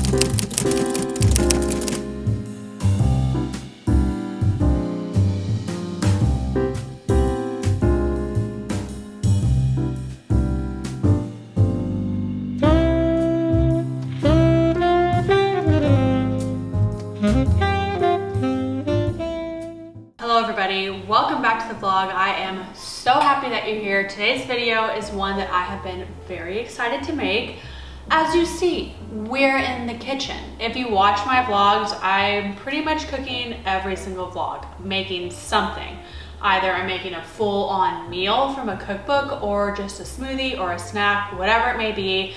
Hello everybody, welcome back to the vlog. I am so happy that you're here. Today's video is one that I have been very excited to make. As you see, we're in the kitchen. If you watch my vlogs, I'm pretty much cooking every single vlog, making something. Either I'm making a full-on meal from a cookbook or just a smoothie or a snack, whatever it may be.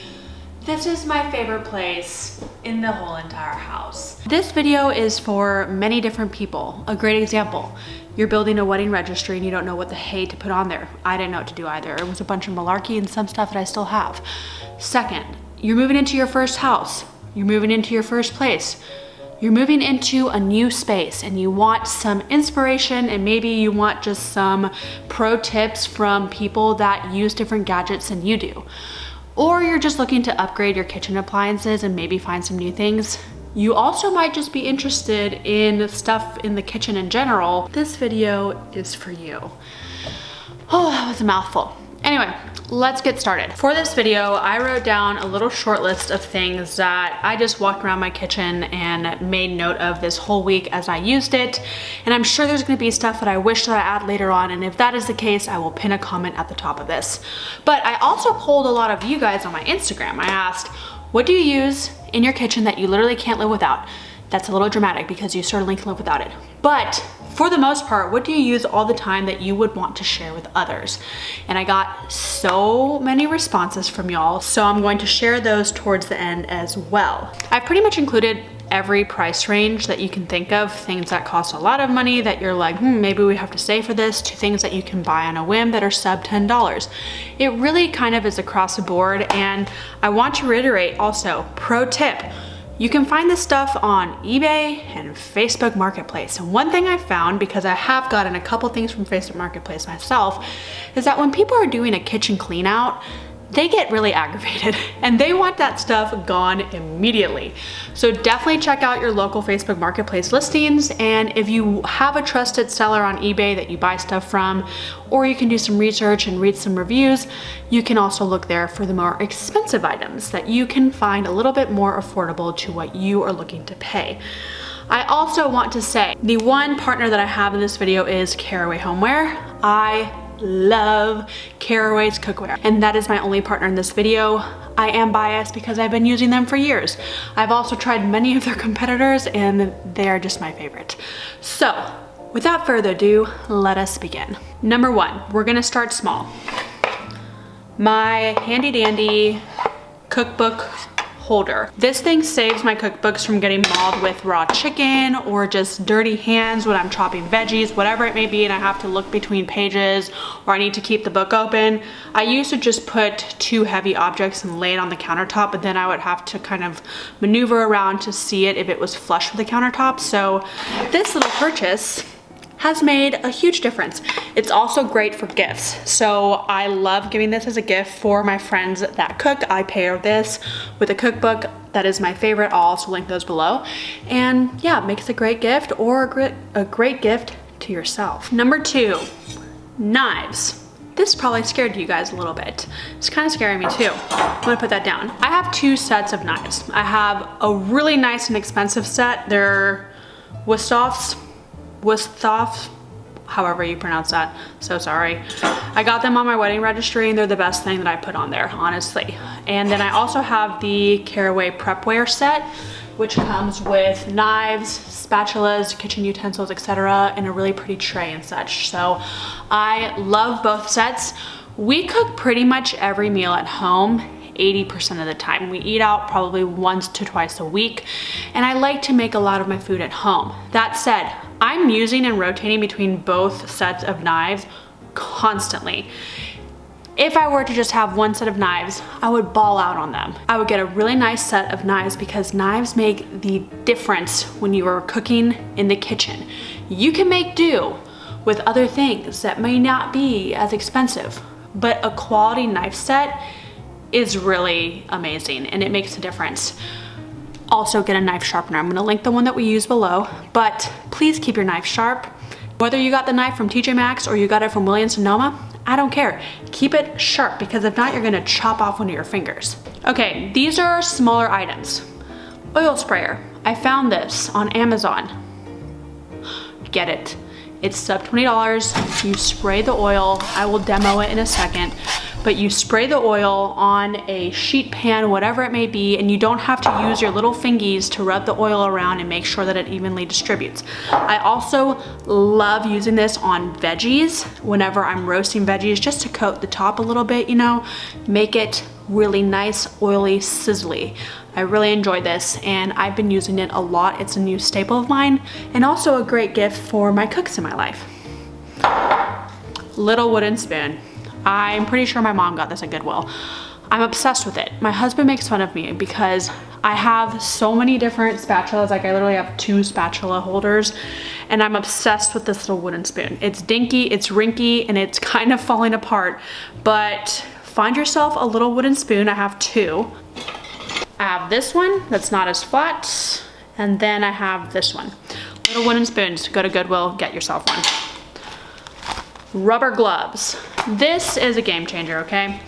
This is my favorite place in the whole entire house. This video is for many different people. A great example, you're building a wedding registry and you don't know what the hay to put on there. I didn't know what to do either. It was a bunch of malarkey and some stuff that I still have. Second, you're moving into your first house. You're moving into your first place. You're moving into a new space and you want some inspiration and maybe you want just some pro tips from people that use different gadgets than you do. Or you're just looking to upgrade your kitchen appliances and maybe find some new things. You also might just be interested in stuff in the kitchen in general. This video is for you. Oh, that was a mouthful. Anyway, let's get started. For this video, I wrote down a little short list of things that I just walked around my kitchen and made note of this whole week as I used it. And I'm sure there's gonna be stuff that I wish that I add later on. And if that is the case, I will pin a comment at the top of this. But I also polled a lot of you guys on my Instagram. I asked, what do you use in your kitchen that you literally can't live without? That's a little dramatic because you certainly can live without it. But for the most part, what do you use all the time that you would want to share with others? And I got so many responses from y'all, so I'm going to share those towards the end as well. I've pretty much included every price range that you can think of, things that cost a lot of money that you're like, maybe we have to save for this, to things that you can buy on a whim that are sub $10. It really kind of is across the board, and I want to reiterate also, pro tip, you can find this stuff on eBay and Facebook Marketplace. And one thing I found, because I have gotten a couple things from Facebook Marketplace myself, is that when people are doing a kitchen clean out, they get really aggravated and they want that stuff gone immediately. So definitely check out your local Facebook Marketplace listings. And if you have a trusted seller on eBay that you buy stuff from, or you can do some research and read some reviews, you can also look there for the more expensive items that you can find a little bit more affordable to what you are looking to pay. I also want to say, the one partner that I have in this video is Caraway Homeware. I love Caraway's cookware, and that is my only partner in this video. I am biased because I've been using them for years. I've also tried many of their competitors and they are just my favorite. So without further ado, let us begin. Number one, we're gonna start small. My handy dandy cookbook holder. This thing saves my cookbooks from getting mauled with raw chicken or just dirty hands when I'm chopping veggies, whatever it may be, and I have to look between pages or I need to keep the book open. I used to just put two heavy objects and lay it on the countertop, but then I would have to kind of maneuver around to see it if it was flush with the countertop. So this little purchase has made a huge difference. It's also great for gifts. So I love giving this as a gift for my friends that cook. I pair this with a cookbook that is my favorite. I'll also link those below. And yeah, it makes a great gift or a great gift to yourself. Number two, knives. This probably scared you guys a little bit. It's kind of scaring me too. I'm gonna put that down. I have two sets of knives. I have a really nice and expensive set. They're Wusthof, however you pronounce that, so sorry. I got them on my wedding registry and they're the best thing that I put on there, honestly. And then I also have the Caraway Prepware set, which comes with knives, spatulas, kitchen utensils, etc., and a really pretty tray and such. So I love both sets. We cook pretty much every meal at home 80% of the time. We eat out probably once to twice a week, and I like to make a lot of my food at home. That said, I'm using and rotating between both sets of knives constantly. If I were to just have one set of knives, I would ball out on them. I would get a really nice set of knives because knives make the difference when you are cooking in the kitchen. You can make do with other things that may not be as expensive, but a quality knife set is really amazing and it makes a difference. also get a knife sharpener. I'm gonna link the one that we use below, but please keep your knife sharp. Whether you got the knife from TJ Maxx or you got it from Williams-Sonoma, I don't care. Keep it sharp, because if not, you're gonna chop off one of your fingers. Okay, these are smaller items. Oil sprayer. I found this on Amazon. Get it. It's sub $20. You spray the oil. I will demo it in a second. But you spray the oil on a sheet pan, whatever it may be, and you don't have to use your little fingies to rub the oil around and make sure that it evenly distributes. I also love using this on veggies whenever I'm roasting veggies, just to coat the top a little bit, you know, make it really nice, oily, sizzly. I really enjoy this, and I've been using it a lot. It's a new staple of mine, and also a great gift for my cooks in my life. Little wooden spoon. I'm pretty sure my mom got this at Goodwill. I'm obsessed with it. My husband makes fun of me because I have so many different spatulas. Like, I literally have 2 spatula holders, and I'm obsessed with this little wooden spoon. It's dinky, it's rinky, and it's kind of falling apart, but find yourself a little wooden spoon. I have 2. I have this one that's not as flat, and then I have this one. Little wooden spoons. Go to Goodwill, get yourself one. Rubber gloves. This is a game changer, okay?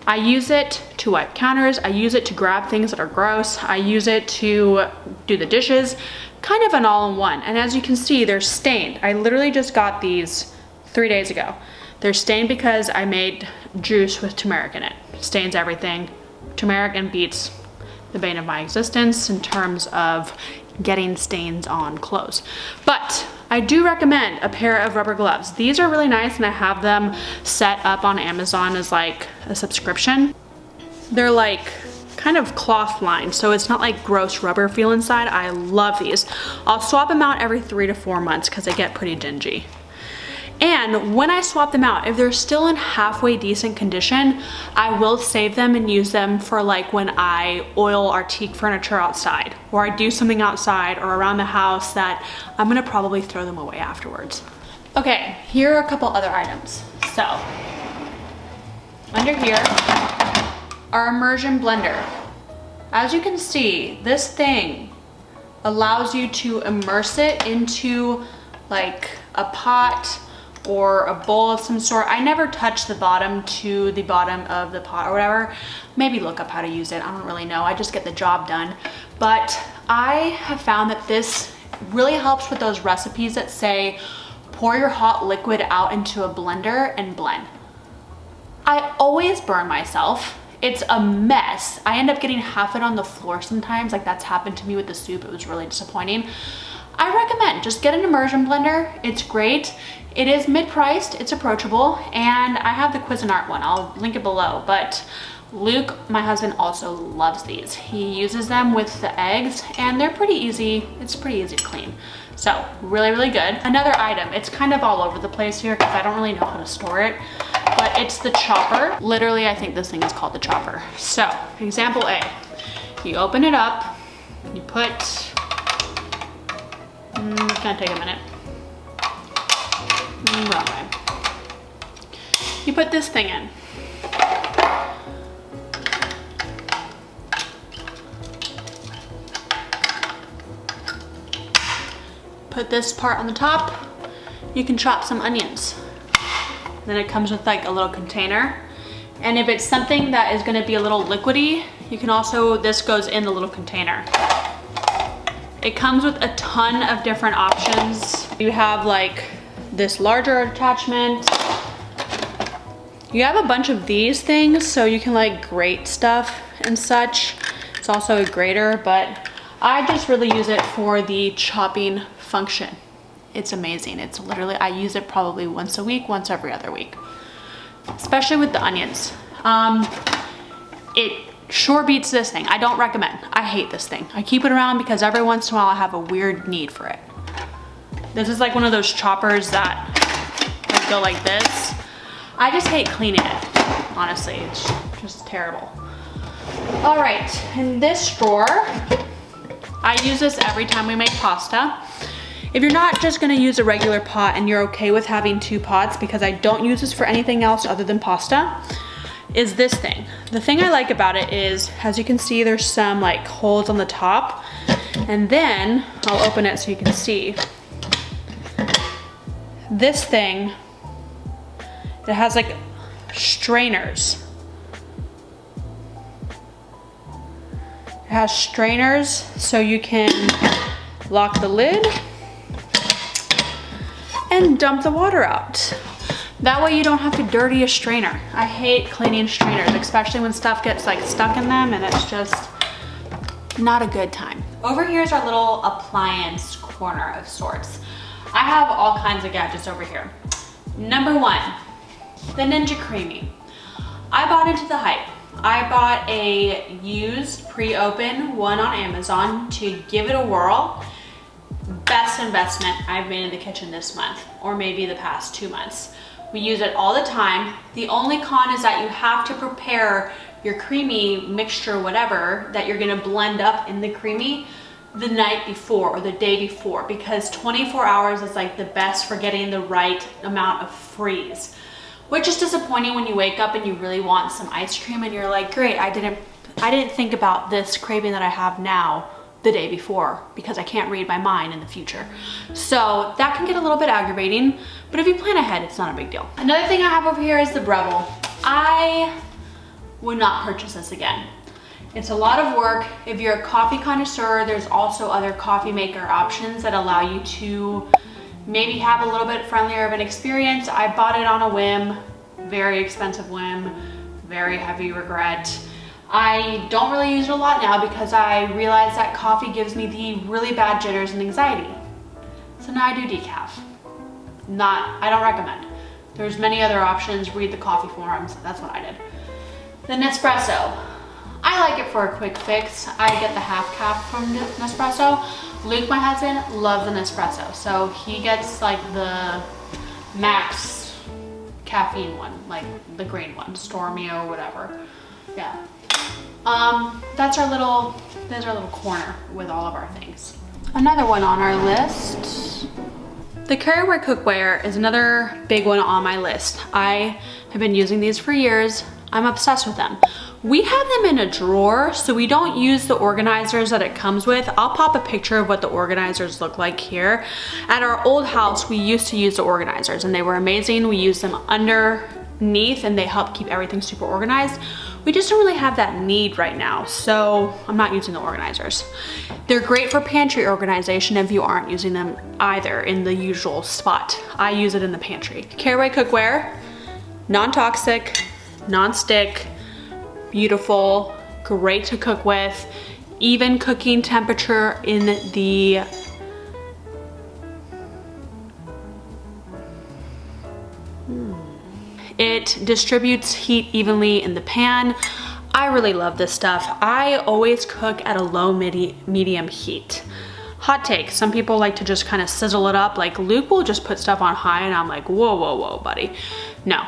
I use it to wipe counters. I use it to grab things that are gross. I use it to do the dishes. Kind of an all-in-one. And as you can see, they're stained. I literally just got these 3 days ago. They're stained because I made juice with turmeric in it. Stains everything. Turmeric and beets the bane of my existence in terms of getting stains on clothes. But I do recommend a pair of rubber gloves. These are really nice, and I have them set up on Amazon as like a subscription. They're like kind of cloth lined, so it's not like gross rubber feel inside. I love these. I'll swap them out every 3 to 4 months because they get pretty dingy. And when I swap them out, if they're still in halfway decent condition, I will save them and use them for like when I oil our teak furniture outside, or I do something outside or around the house that I'm gonna probably throw them away afterwards. Okay, here are a couple other items. So, under here, our immersion blender. As you can see, this thing allows you to immerse it into like a pot or a bowl of some sort. I never touch the bottom to the bottom of the pot or whatever. Maybe look up how to use it. I don't really know. I just get the job done. But I have found that this really helps with those recipes that say, pour your hot liquid out into a blender and blend. I always burn myself. It's a mess. I end up getting half it on the floor sometimes. Like, that's happened to me with the soup. It was really disappointing. I recommend just get an immersion blender. It's great. It is mid-priced, it's approachable, and I have the Cuisinart one. I'll link it below, but Luke, my husband, also loves these. He uses them with the eggs, and they're pretty easy. It's pretty easy to clean. So, really, really good. Another item, it's kind of all over the place here because I don't really know how to store it, but it's the chopper. Literally, I think this thing is called the chopper. So, example A, you open it up, you put, it's gonna take a minute. Wrong way. You put this thing in. Put this part on the top. You can chop some onions. Then it comes with like a little container. And if it's something that is gonna be a little liquidy, you can also, this goes in the little container. It comes with a ton of different options. You have like this larger attachment. You have a bunch of these things so you can like grate stuff and such. It's also a grater, but I just really use it for the chopping function. It's amazing. It's literally, I use it probably once a week, once every other week, especially with the onions. It sure beats this thing. I don't recommend. I hate this thing. I keep it around because every once in a while I have a weird need for it. This is like one of those choppers that like go like this. I just hate cleaning it, honestly. It's just terrible. All right, in this drawer, I use this every time we make pasta. If you're not just gonna use a regular pot and you're okay with having 2 pots, because I don't use this for anything else other than pasta, is this thing. The thing I like about it is, as you can see, there's some like holes on the top. And then, I'll open it so you can see. This thing, it has like strainers. It has strainers so you can lock the lid and dump the water out. That way you don't have to dirty a strainer. I hate cleaning strainers, especially when stuff gets like stuck in them and it's just not a good time. Over here is our little appliance corner of sorts. I have all kinds of gadgets over here. Number one, the Ninja Creamy. I bought into the hype. I bought a used pre-open one on Amazon to give it a whirl. Best investment I've made in the kitchen this month, or maybe the past 2 months. We use it all the time. The only con is that you have to prepare your creamy mixture, whatever, that you're gonna blend up in the creamy the night before or the day before, because 24 hours is like the best for getting the right amount of freeze, which is disappointing when you wake up and you really want some ice cream and you're like, great, I didn't think about this craving that I have now the day before because I can't read my mind in the future. So that can get a little bit aggravating, but if you plan ahead, it's not a big deal. Another thing I have over here is the Breville. I would not purchase this again. It's a lot of work. If you're a coffee connoisseur, there's also other coffee maker options that allow you to maybe have a little bit friendlier of an experience. I bought it on a whim, very expensive whim, very heavy regret. I don't really use it a lot now because I realize that coffee gives me the really bad jitters and anxiety. So now I do decaf. I don't recommend. There's many other options, read the coffee forums, that's what I did. The Nespresso. I like it for a quick fix. I get the half calf from Nespresso. Luke, my husband, loves the Nespresso. So he gets like the max caffeine one, like the green one, Stormio or whatever. Yeah. That's our little corner with all of our things. Another one on our list. The Cookware cookware is another big one on my list. I have been using these for years. I'm obsessed with them. We have them in a drawer, so we don't use the organizers that it comes with. I'll pop a picture of what the organizers look like here. At our old house, we used to use the organizers and they were amazing. We used them underneath and they help keep everything super organized. We just don't really have that need right now, so I'm not using the organizers. They're great for pantry organization if you aren't using them either in the usual spot. I use it in the pantry. Cookware cookware, non-toxic, non-stick, beautiful, great to cook with, even cooking temperature in the It distributes heat evenly in the pan. I really love this stuff. I always cook at a low medium heat. Hot take, some people like to just kind of sizzle it up. Like Luke will just put stuff on high and I'm like, whoa, whoa, whoa, buddy. No.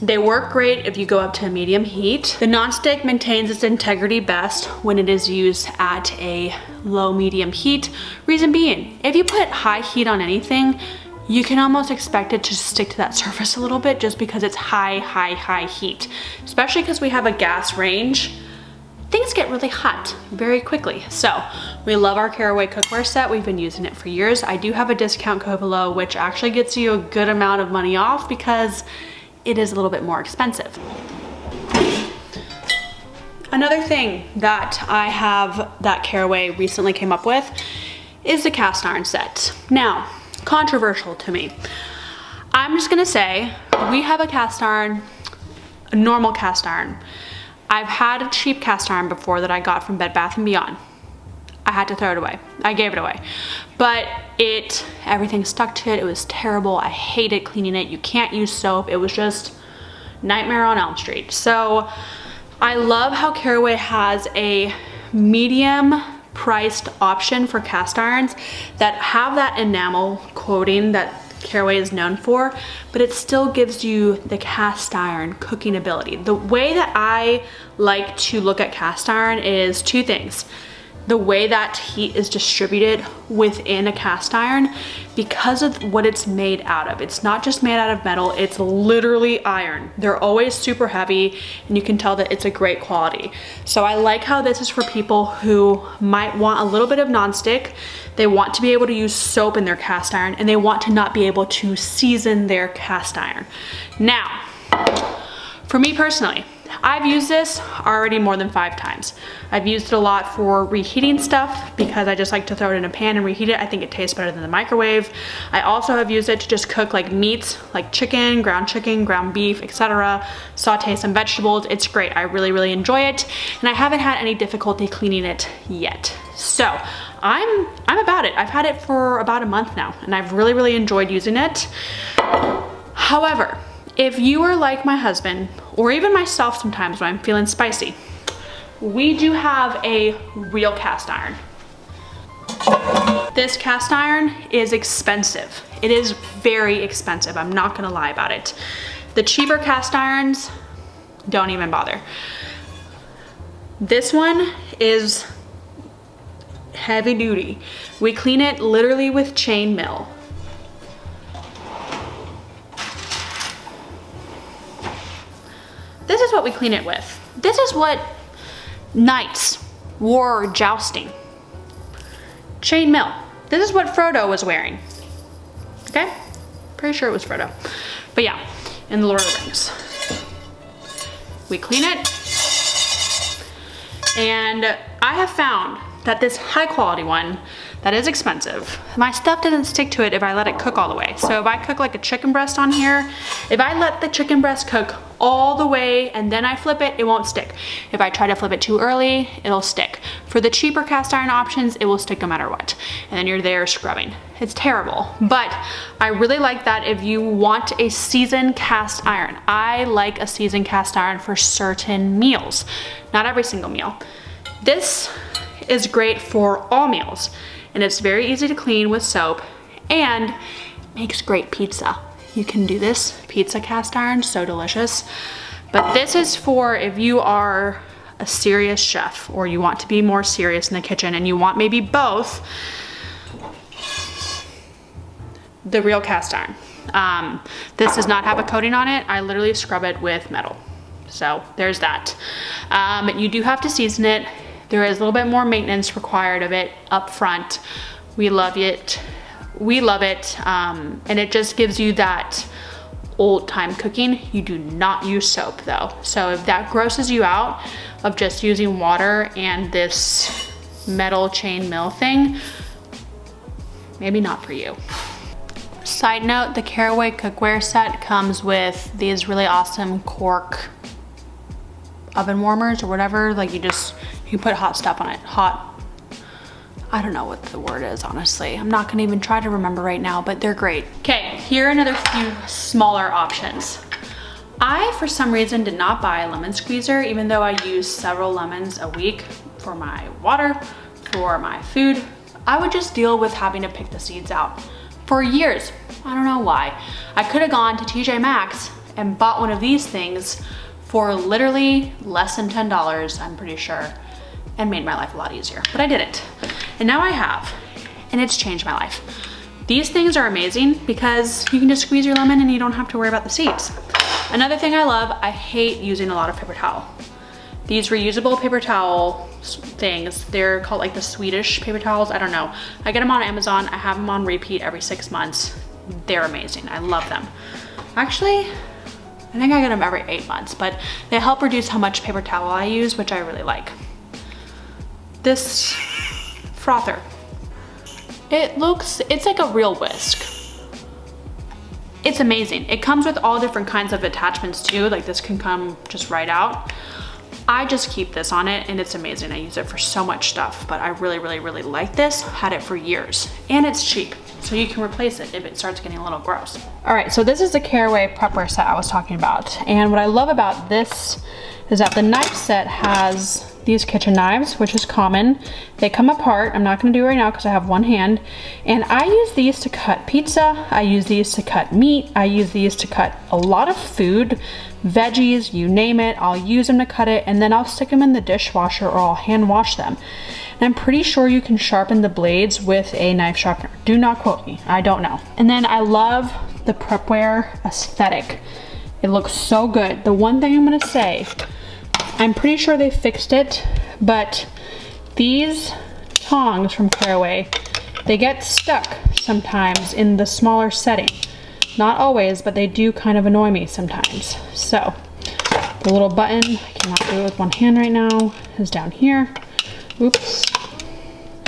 They work great if you go up to a medium heat. The nonstick maintains its integrity best when it is used at a low medium heat. Reason being, if you put high heat on anything, you can almost expect it to stick to that surface a little bit just because it's high heat. Especially because we have a gas range, things get really hot very quickly. So we love our Caraway cookware set. We've been using it for years. I do have a discount code below, which actually gets you a good amount of money off because it is a little bit more expensive. Another thing that I have that Caraway recently came up with is the cast iron set. Now, controversial to me. I'm just gonna say, we have a cast iron, a normal cast iron. I've had a cheap cast iron before that I got from Bed Bath & Beyond. I had to throw it away. I gave it away. But everything stuck to it. It was terrible. I hated cleaning it. You can't use soap. It was just nightmare on Elm Street. So I love how Caraway has a medium priced option for cast irons that have that enamel coating that Caraway is known for, but it still gives you the cast iron cooking ability. The way that I like to look at cast iron is two things. the way that heat is distributed within a cast iron because of what it's made out of. It's not just made out of metal, it's literally iron. They're always super heavy and you can tell that it's a great quality. So I like how this is for people who might want a little bit of nonstick. They want to be able to use soap in their cast iron and they want to not be able to season their cast iron. Now, for me personally, I've used this already more than 5 times. I've used it a lot for reheating stuff because I just like to throw it in a pan and reheat it. I think it tastes better than the microwave. I also have used it to just cook like meats, like chicken, ground beef, etc. Saute some vegetables. It's great. I really, really enjoy it. And I haven't had any difficulty cleaning it yet. So I'm about it. I've had it for about a month now and I've really, really enjoyed using it. However, if you are like my husband, or even myself sometimes when I'm feeling spicy, we do have a real cast iron. This cast iron is expensive. It is very expensive, I'm not gonna lie about it. The cheaper cast irons, don't even bother. This one is heavy duty. We clean it literally with chain mill. This is what we clean it with. This is what knights wore jousting. Chain mill. This is what Frodo was wearing. Okay? Pretty sure it was Frodo. But yeah, in the Lord of the Rings. We clean it. And I have found that this high quality one that is expensive, my stuff doesn't stick to it if I let it cook all the way. So if I cook like a chicken breast on here, if I let the chicken breast cook all the way and then I flip it, it won't stick. If I try to flip it too early, it'll stick. For the cheaper cast iron options, it will stick no matter what. And then you're there scrubbing. It's terrible. But I really like that if you want a seasoned cast iron. I like a seasoned cast iron for certain meals, not every single meal. This is great for all meals. And it's very easy to clean with soap and makes great pizza. You can do this pizza cast iron, so delicious. But this is for if you are a serious chef or you want to be more serious in the kitchen and you want maybe both, the real cast iron. This does not have a coating on it. I literally scrub it with metal. So there's that. You do have to season it. There is a little bit more maintenance required of it up front. We love it. We love it. And it just gives you that old time cooking. You do not use soap though. So if that grosses you out of just using water and this metal chain mill thing, maybe not for you. Side note, the Caraway cookware set comes with these really awesome cork oven warmers or whatever. Like you put hot stuff on it. I don't know what the word is, honestly. I'm not gonna even try to remember right now, but they're great. Okay, here are another few smaller options. I, for some reason, did not buy a lemon squeezer, even though I use several lemons a week for my water, for my food. I would just deal with having to pick the seeds out for years. I don't know why. I could have gone to TJ Maxx and bought one of these things for literally less than $10, I'm pretty sure, and made my life a lot easier, but I didn't. And now I have, and it's changed my life. These things are amazing because you can just squeeze your lemon and you don't have to worry about the seeds. Another thing I love, I hate using a lot of paper towel. These reusable paper towel things, they're called like the Swedish paper towels, I don't know. I get them on Amazon, I have them on repeat every 6 months. They're amazing, I love them. Actually, I think I get them every 8 months, but they help reduce how much paper towel I use, which I really like. This frother, it's like a real whisk. It's amazing. It comes with all different kinds of attachments too, like this can come just right out. I just keep this on it and it's amazing. I use it for so much stuff, but I really, really, really like this. Had it for years and it's cheap. So you can replace it if it starts getting a little gross. All right, so this is the Caraway prepware set I was talking about. And what I love about this is that the knife set has these kitchen knives, which is common. They come apart. I'm not gonna do it right now because I have one hand. And I use these to cut pizza. I use these to cut meat. I use these to cut a lot of food, veggies, you name it. I'll use them to cut it and then I'll stick them in the dishwasher or I'll hand wash them. And I'm pretty sure you can sharpen the blades with a knife sharpener. Do not quote me, I don't know. And then I love the Prepware aesthetic. It looks so good. The one thing I'm gonna say, I'm pretty sure they fixed it, but these tongs from Caraway, they get stuck sometimes in the smaller setting. Not always, but they do kind of annoy me sometimes. So the little button, I cannot do it with one hand right now, is down here. Oops.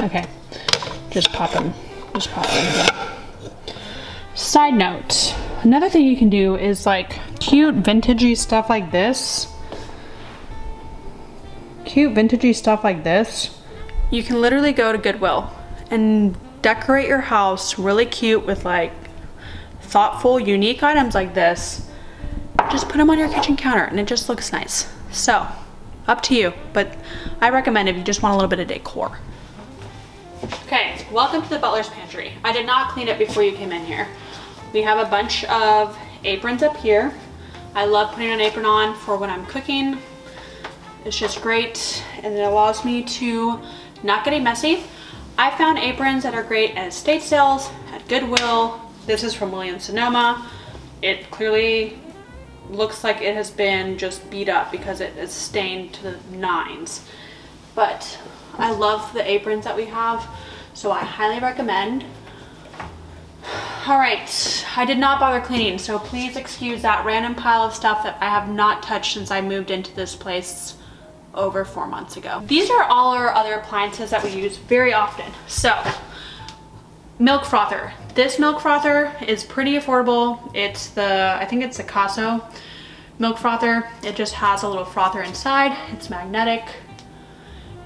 Okay, just pop them in here. Side note, another thing you can do is like cute vintagey stuff like this. You can literally go to Goodwill and decorate your house really cute with like thoughtful, unique items like this. Just put them on your kitchen counter and it just looks nice. So, up to you, but I recommend if you just want a little bit of decor. Okay, welcome to the butler's pantry. I did not clean it before you came in here. We have a bunch of aprons up here. I love putting an apron on for when I'm cooking. It's just great, and it allows me to not get messy. I found aprons that are great at estate sales, at Goodwill. This is from Williams-Sonoma. It clearly looks like it has been just beat up because it is stained to the nines. But I love the aprons that we have, so I highly recommend. All right, I did not bother cleaning, so please excuse that random pile of stuff that I have not touched since I moved into this place over 4 months ago. These are all our other appliances that we use very often. So, milk frother. This milk frother is pretty affordable. It's the, I think it's the Caso milk frother. It just has a little frother inside. It's magnetic.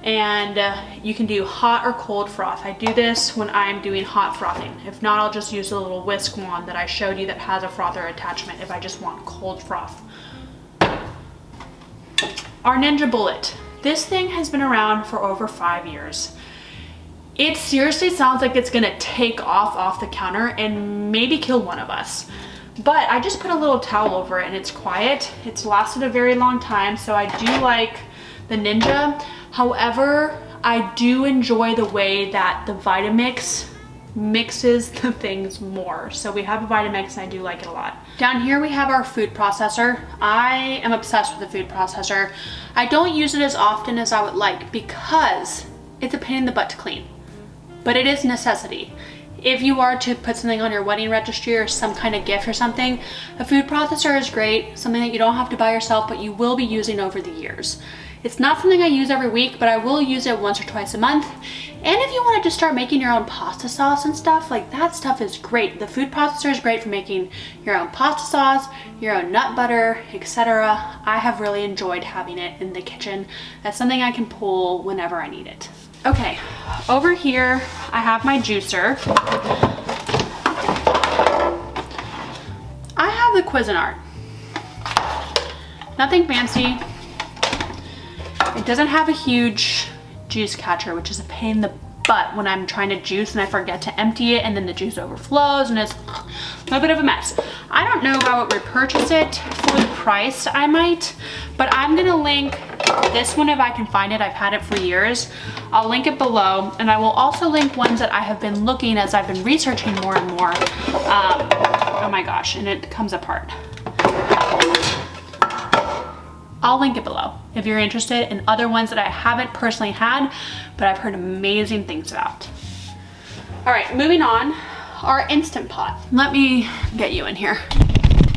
And you can do hot or cold froth. I do this when I'm doing hot frothing. If not, I'll just use the little whisk wand that I showed you that has a frother attachment if I just want cold froth. Our Ninja Bullet. This thing has been around for over 5 years. It seriously sounds like it's gonna take off the counter and maybe kill one of us. But I just put a little towel over it and it's quiet. It's lasted a very long time, so I do like the Ninja. However, I do enjoy the way that the Vitamix mixes the things more. So we have a Vitamix and I do like it a lot. Down here we have our food processor. I am obsessed with the food processor. I don't use it as often as I would like because it's a pain in the butt to clean, but it is a necessity. If you are to put something on your wedding registry or some kind of gift or something, a food processor is great, something that you don't have to buy yourself, but you will be using over the years. It's not something I use every week, but I will use it once or twice a month. And if you wanted to start making your own pasta sauce and stuff, like that stuff is great. The food processor is great for making your own pasta sauce, your own nut butter, etc. I have really enjoyed having it in the kitchen. That's something I can pull whenever I need it. Okay, over here I have my juicer. I have the Cuisinart. Nothing fancy. It doesn't have a huge juice catcher, which is a pain in the butt when I'm trying to juice and I forget to empty it and then the juice overflows and it's a little bit of a mess. I don't know if I would repurchase it for the price. I might, but I'm gonna link this one if I can find it. I've had it for years. I'll link it below, and I will also link ones that I have been looking as I've been researching more and more. Oh my gosh, and it comes apart. I'll link it below if you're interested in other ones that I haven't personally had, but I've heard amazing things about. All right, moving on, our Instant Pot. Let me get you in here.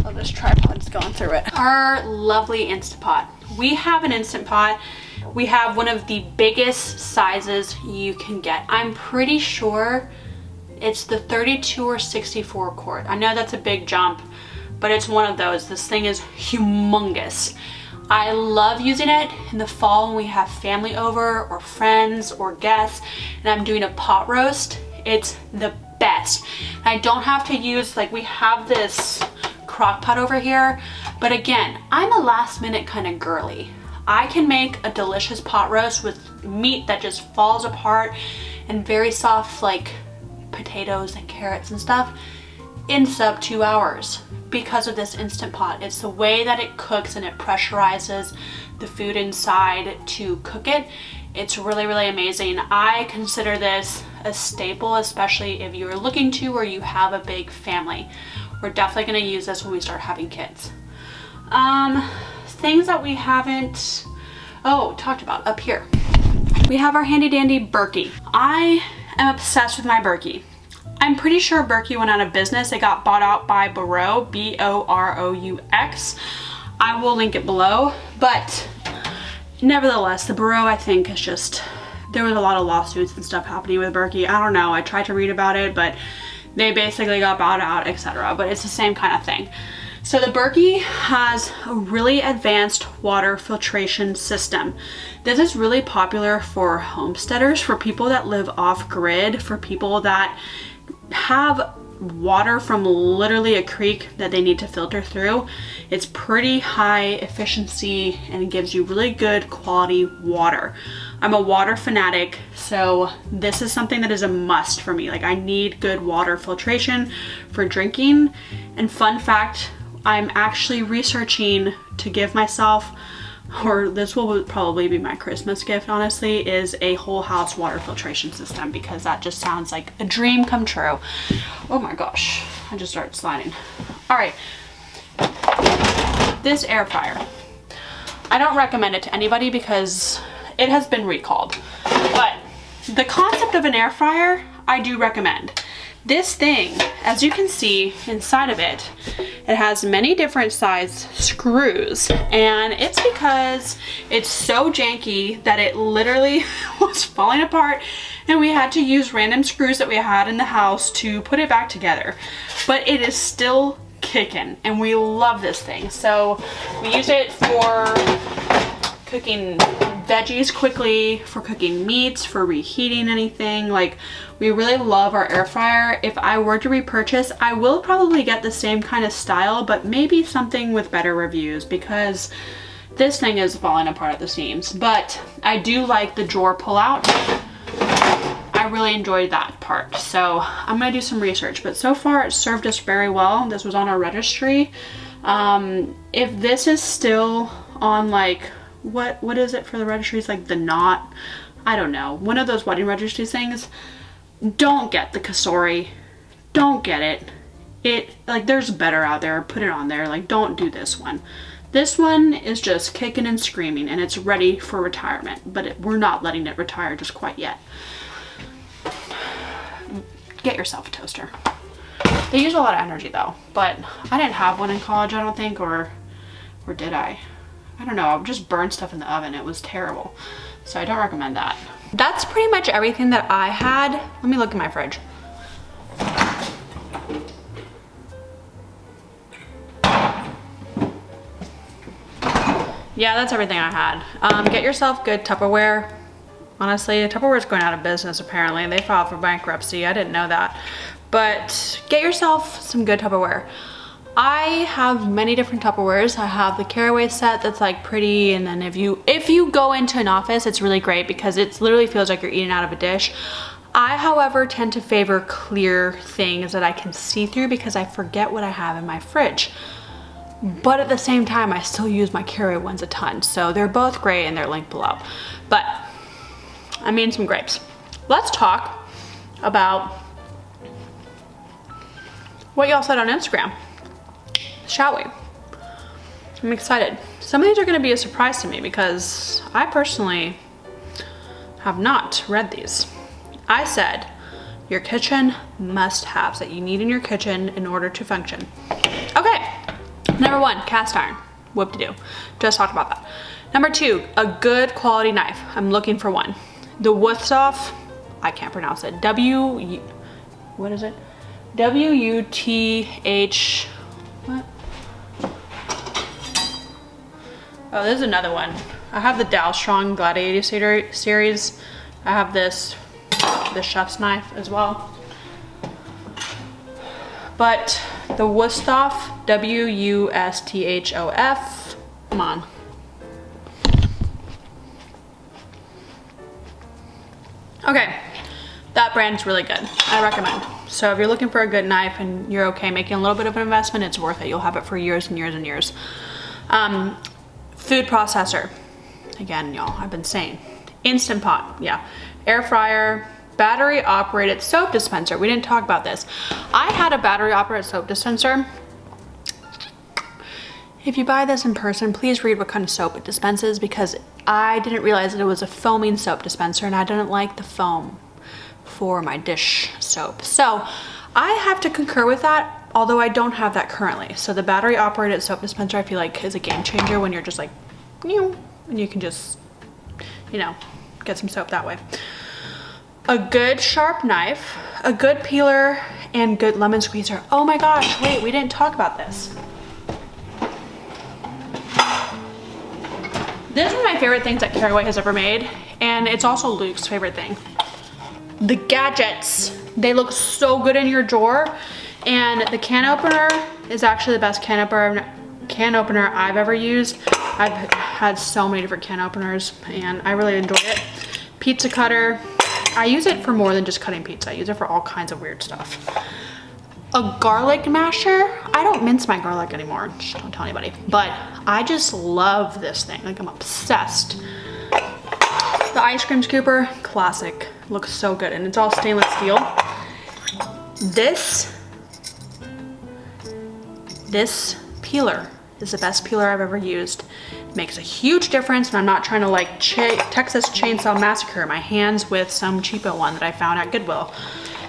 Oh, this tripod's going through it. Our lovely Instant Pot. We have an Instant Pot. We have one of the biggest sizes you can get. I'm pretty sure it's the 32 or 64 quart. I know that's a big jump, but it's one of those. This thing is humongous. I love using it in the fall when we have family over or friends or guests and I'm doing a pot roast. It's the best. I don't have to use, like, we have this crock pot over here, but again, I'm a last minute kind of girly. I can make a delicious pot roast with meat that just falls apart and very soft, like potatoes and carrots and stuff, in sub 2 hours because of this Instant Pot. It's the way that it cooks and it pressurizes the food inside to cook it. It's really, really amazing. I consider this a staple, especially if you're looking to or you have a big family. We're definitely gonna use this when we start having kids. Things that we haven't, talked about up here. We have our handy dandy Berkey. I am obsessed with my Berkey. I'm pretty sure Berkey went out of business. It got bought out by Boraux, B-O-R-O-U-X. I will link it below, but nevertheless, the Boraux, I think, is just, there was a lot of lawsuits and stuff happening with Berkey. I don't know, I tried to read about it, but they basically got bought out, etc. But it's the same kind of thing. So the Berkey has a really advanced water filtration system. This is really popular for homesteaders, for people that live off grid, for people that have water from literally a creek that they need to filter through. It's pretty high efficiency and gives you really good quality water. I'm a water fanatic, so this is something that is a must for me. Like, I need good water filtration for drinking. And fun fact, I'm actually researching to give myself, or this will probably be my Christmas gift, honestly, is a whole house water filtration system, because that just sounds like a dream come true. Oh my gosh, I just started sliding. All right, this air fryer. I don't recommend it to anybody because it has been recalled, but the concept of an air fryer, I do recommend. This thing, as you can see inside of it, it has many different size screws, and it's because it's so janky that it literally was falling apart, and we had to use random screws that we had in the house to put it back together. But it is still kicking, and we love this thing. So we use it for cooking veggies quickly, for cooking meats, for reheating anything. Like, we really love our air fryer. If I were to repurchase, I will probably get the same kind of style, but maybe something with better reviews, because this thing is falling apart at the seams. But I do like the drawer pull out. I really enjoyed that part. So I'm gonna do some research, but so far it served us very well. This was on our registry. If this is still on, like, what is it for the registries, like the knot, I don't know, one of those wedding registry things, don't get the Kasori. Don't get it. Like, there's better out there. Put it on there. Like, don't do this one. This one is just kicking and screaming, and it's ready for retirement, but we're not letting it retire just quite yet. Get yourself a toaster. They use a lot of energy though, but I didn't have one in college, I don't think, or did I? I don't know, I just burned stuff in the oven. It was terrible. So I don't recommend that. That's pretty much everything that I had. Let me look in my fridge. Yeah, that's everything I had. Get yourself good Tupperware. Honestly, Tupperware is going out of business apparently. They filed for bankruptcy. I didn't know that. But get yourself some good Tupperware. I have many different Tupperwares. I have the caraway set that's like pretty, and then if you go into an office, it's really great because it literally feels like you're eating out of a dish. I, however, tend to favor clear things that I can see through because I forget what I have in my fridge. But at the same time, I still use my caraway ones a ton. So they're both great and they're linked below. But I mean some grapes. Let's talk about what y'all said on Instagram. Shall we? I'm excited. Some of these are going to be a surprise to me because I personally have not read these. I said your kitchen must-haves that you need in your kitchen in order to function. Okay, number 1, cast iron. Whoop-de-doo. Just talked about that. Number 2, a good quality knife. I'm looking for one. The Wuthoff, I can't pronounce it. What is it? W-U-T-H, what? Oh, there's another one. I have the Dow Strong Gladiator series. I have this chef's knife as well. But the Wuthoff, W-U-S-T-H-O-F, come on. Okay, that brand's really good. I recommend. So if you're looking for a good knife and you're okay making a little bit of an investment, it's worth it. You'll have it for years and years and years. Food processor. Again, y'all, I've been saying, Instant Pot, yeah. Air fryer, battery operated soap dispenser. We didn't talk about this. I had a battery operated soap dispenser. If you buy this in person, please read what kind of soap it dispenses, because I didn't realize that it was a foaming soap dispenser and I didn't like the foam for my dish soap. So I have to concur with that, although I don't have that currently. So the battery operated soap dispenser, I feel like, is a game changer when you're just like, and you can just, you know, get some soap that way. A good sharp knife, a good peeler, and good lemon squeezer. Oh my gosh, wait, we didn't talk about this. This is one of my favorite things that Caraway has ever made, and it's also Luke's favorite thing. The gadgets. They look so good in your drawer, and the can opener is actually the best can opener I've ever used. I've had so many different can openers, and I really enjoy it. Pizza cutter. I use it for more than just cutting pizza. I use it for all kinds of weird stuff. A garlic masher. I don't mince my garlic anymore, just don't tell anybody, but I just love this thing. Like, I'm obsessed. The ice cream scooper, classic. Looks so good, and it's all stainless steel. This peeler is the best peeler I've ever used. It makes a huge difference, and I'm not trying to like Texas Chainsaw Massacre my hands with some cheapo one that I found at Goodwill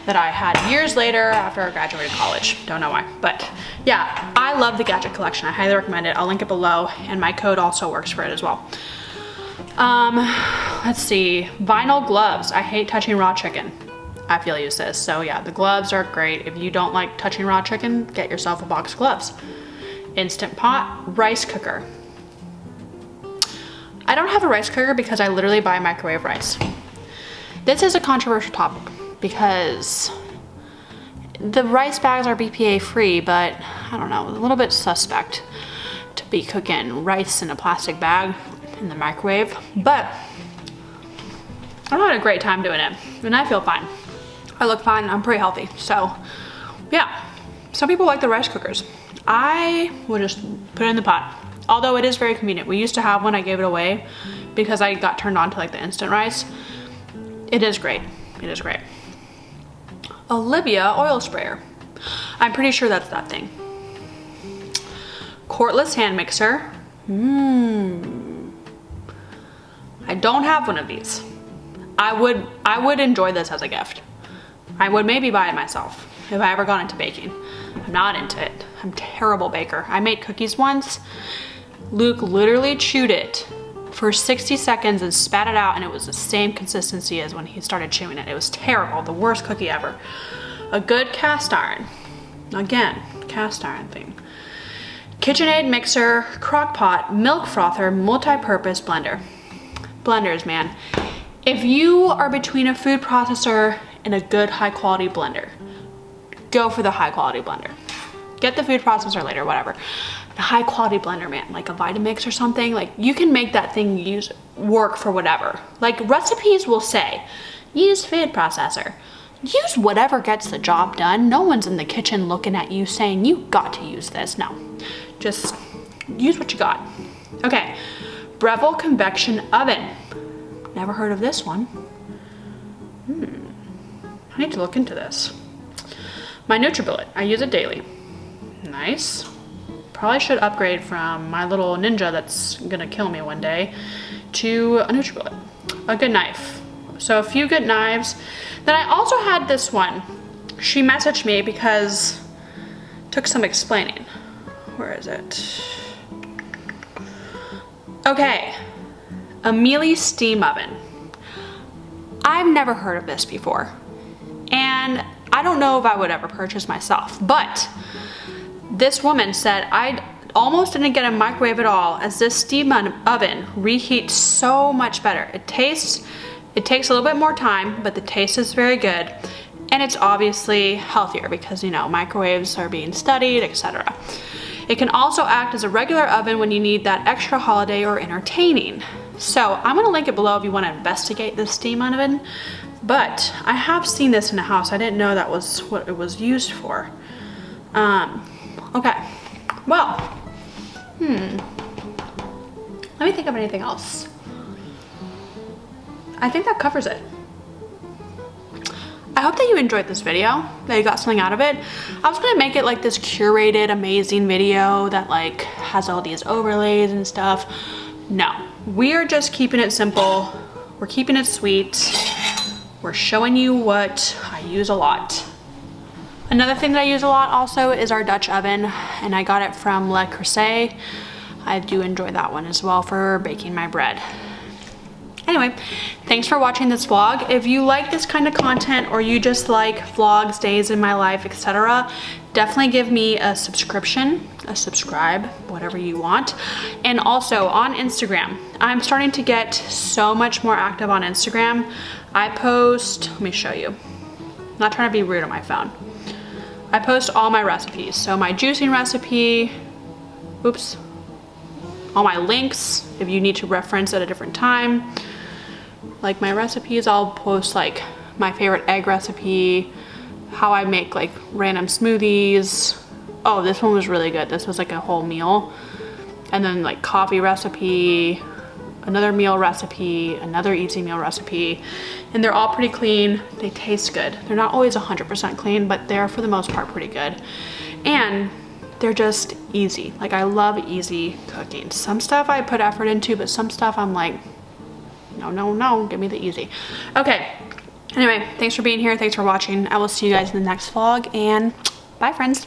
that I had years later after I graduated college. Don't know why, but yeah, I love the gadget collection. I highly recommend it. I'll link it below, and my code also works for it as well. Let's see, vinyl gloves. I hate touching raw chicken. I feel use this, so yeah, the gloves are great. If you don't like touching raw chicken, get yourself a box of gloves. Instant Pot, rice cooker. I don't have a rice cooker because I literally buy microwave rice. This is a controversial topic because the rice bags are BPA free, but I don't know, a little bit suspect to be cooking rice in a plastic bag in the microwave, but I'm having a great time doing it, and I feel fine. I look fine, I'm pretty healthy, so yeah. Some people like the rice cookers. I would just put it in the pot, although it is very convenient. We used to have one, I gave it away because I got turned on to like the instant rice. It is great, it is great. Olivia oil sprayer. I'm pretty sure that's that thing. Cordless hand mixer. I don't have one of these. I would enjoy this as a gift. I would maybe buy it myself if I ever got into baking. I'm not into it. I'm a terrible baker. I made cookies once. Luke literally chewed it for 60 seconds and spat it out, and it was the same consistency as when he started chewing it. It was terrible, the worst cookie ever. A good cast iron. Again, cast iron thing. KitchenAid mixer, crock pot, milk frother, multi-purpose blender. Blenders, man. If you are between a food processor and a good high quality blender, go for the high quality blender. Get the food processor later, whatever. The high quality blender, man, like a Vitamix or something, like you can make that thing work for whatever. Like recipes will say, use food processor. Use whatever gets the job done. No one's in the kitchen looking at you saying you got to use this. No, just use what you got. Okay, Breville convection oven. Never heard of this one. I need to look into this. My NutriBullet, I use it daily. Nice. Probably should upgrade from my little Ninja that's gonna kill me one day to a NutriBullet. A good knife. So a few good knives. Then I also had this one. She messaged me because it took some explaining. Where is it? Okay, a Miele steam oven. I've never heard of this before, and I don't know if I would ever purchase myself, but this woman said I almost didn't get a microwave at all, as this steam oven reheats so much better. It takes a little bit more time, but the taste is very good, and it's obviously healthier because, you know, microwaves are being studied, etc. It can also act as a regular oven when you need that extra holiday or entertaining. So I'm gonna link it below if you wanna investigate this steam oven, but I have seen this in a house. I didn't know that was what it was used for. Okay, well, let me think of anything else. I think that covers it. I hope that you enjoyed this video, that you got something out of it. I was gonna make it like this curated, amazing video that like has all these overlays and stuff. No, we are just keeping it simple. We're keeping it sweet. We're showing you what I use a lot. Another thing that I use a lot also is our Dutch oven, and I got it from Le Creuset. I do enjoy that one as well for baking my bread. Anyway, thanks for watching this vlog. If you like this kind of content or you just like vlogs, days in my life, etc., definitely give me a subscription, a subscribe, whatever you want. And also on Instagram, I'm starting to get so much more active on Instagram. I post, let me show you. I'm not trying to be rude on my phone. I post all my recipes. So my juicing recipe, oops, all my links, if you need to reference at a different time. Like my recipes, I'll post like my favorite egg recipe, how I make like random smoothies. Oh, this one was really good. This was like a whole meal. And then like coffee recipe, another meal recipe, another easy meal recipe. And they're all pretty clean. They taste good. They're not always 100% clean, but they're for the most part pretty good. And they're just easy. Like I love easy cooking. Some stuff I put effort into, but some stuff I'm like, no, give me the easy. Okay, anyway, thanks for being here. Thanks for watching. I will see you guys in the next vlog, and bye friends.